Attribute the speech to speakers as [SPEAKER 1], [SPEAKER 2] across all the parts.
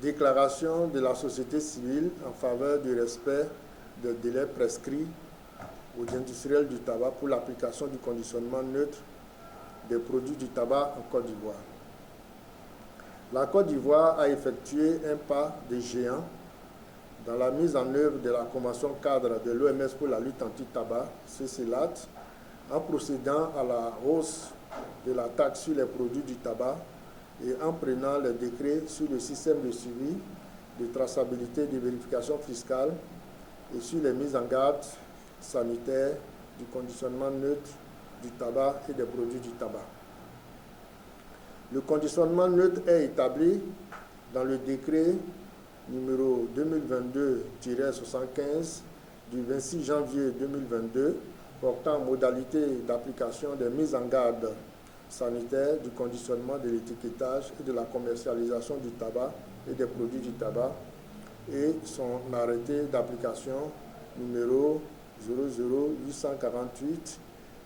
[SPEAKER 1] Déclaration de la société civile en faveur du respect des délais prescrits aux industriels du tabac pour l'application du conditionnement neutre des produits du tabac en Côte d'Ivoire. La Côte d'Ivoire a effectué un pas de géant dans la mise en œuvre de la Convention cadre de l'OMS pour la lutte anti-tabac, CCLAT, en procédant à la hausse de la taxe sur les produits du tabac et en prenant les décrets sur le système de suivi, de traçabilité et de vérification fiscale et sur les mises en garde sanitaires du conditionnement neutre du tabac et des produits du tabac. Le conditionnement neutre est établi dans le décret numéro 2022-75 du 26 janvier 2022 portant modalité d'application des mises en garde sanitaires, du conditionnement de l'étiquetage et de la commercialisation du tabac et des produits du tabac et son arrêté d'application numéro 00848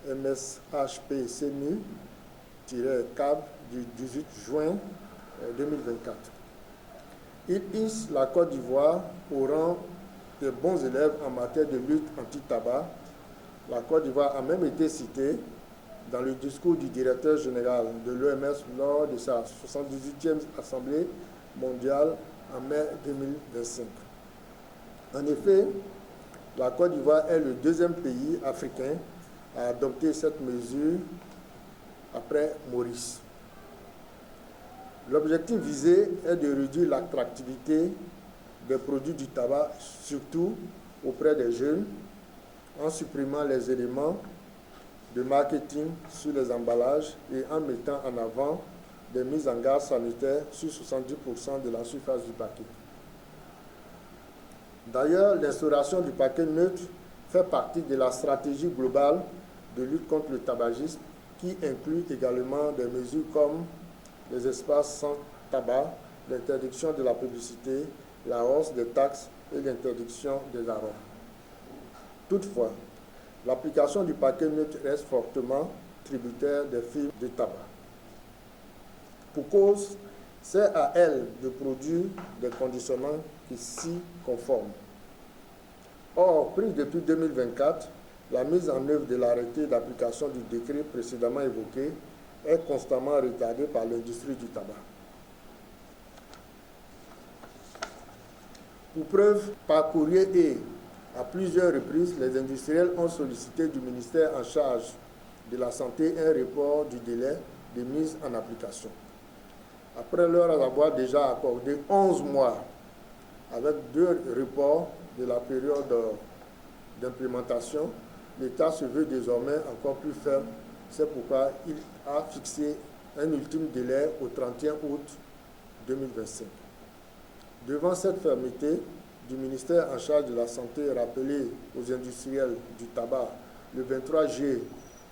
[SPEAKER 1] MSHP-CMU-CAB du 18 juin 2024. Il hisse la Côte d'Ivoire au rang des bons élèves en matière de lutte anti-tabac. La Côte d'Ivoire a même été citée dans le discours du directeur général de l'OMS lors de sa 78e Assemblée mondiale en mai 2025. En effet, la Côte d'Ivoire est le deuxième pays africain à adopter cette mesure après Maurice. L'objectif visé est de réduire l'attractivité des produits du tabac, surtout auprès des jeunes, en supprimant les éléments de marketing sur les emballages et en mettant en avant des mises en garde sanitaires sur 70% de la surface du paquet. D'ailleurs, l'instauration du paquet neutre fait partie de la stratégie globale de lutte contre le tabagisme qui inclut également des mesures comme les espaces sans tabac, l'interdiction de la publicité, la hausse des taxes et l'interdiction des arômes. Toutefois, l'application du paquet neutre reste fortement tributaire des firmes de tabac. Pour cause, c'est à elles de produire des conditionnements qui s'y conforment. Or, pris depuis 2024, la mise en œuvre de l'arrêté d'application du décret précédemment évoqué est constamment retardée par l'industrie du tabac. Pour preuve, par courrier et à plusieurs reprises, les industriels ont sollicité du ministère en charge de la Santé un report du délai de mise en application. Après leur avoir déjà accordé 11 mois avec 2 reports de la période d'implémentation, l'État se veut désormais encore plus ferme. C'est pourquoi il a fixé un ultime délai au 31 août 2025. Devant cette fermeté du ministère en charge de la Santé rappelée aux industriels du tabac le 23 juillet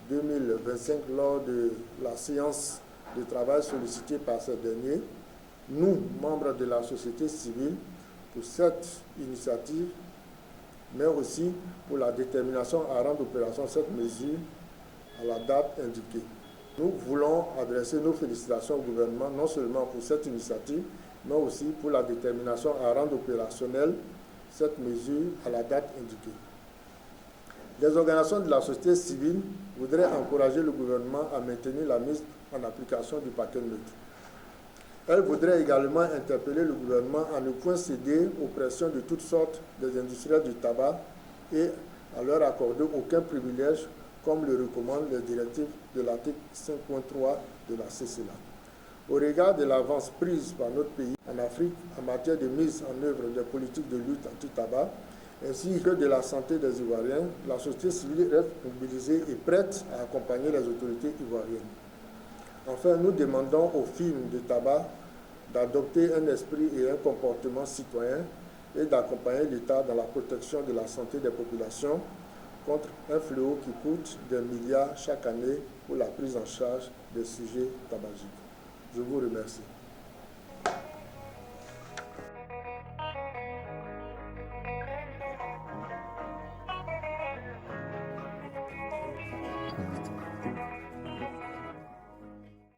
[SPEAKER 1] 2025 lors de la séance de travail sollicitée par ces derniers, nous, membres de la société civile, pour cette initiative, mais aussi pour la détermination à rendre opération cette mesure à la date indiquée. Nous voulons adresser nos félicitations au gouvernement, non seulement pour cette initiative, mais aussi pour la détermination à rendre opérationnelle cette mesure à la date indiquée. Les organisations de la société civile voudraient encourager le gouvernement à maintenir la mise en application du paquet neutre. Elles voudraient également interpeller le gouvernement à ne point céder aux pressions de toutes sortes des industriels du tabac et à leur accorder aucun privilège comme le recommandent les directives de l'article 5.3 de la CCLAT. Au regard de l'avance prise par notre pays en Afrique en matière de mise en œuvre des politiques de lutte anti-tabac, ainsi que de la santé des Ivoiriens, la société civile reste mobilisée et prête à accompagner les autorités ivoiriennes. Enfin, nous demandons aux firmes de tabac d'adopter un esprit et un comportement citoyen et d'accompagner l'État dans la protection de la santé des populations contre un fléau qui coûte des milliards chaque année pour la prise en charge des sujets tabagiques. Je vous remercie.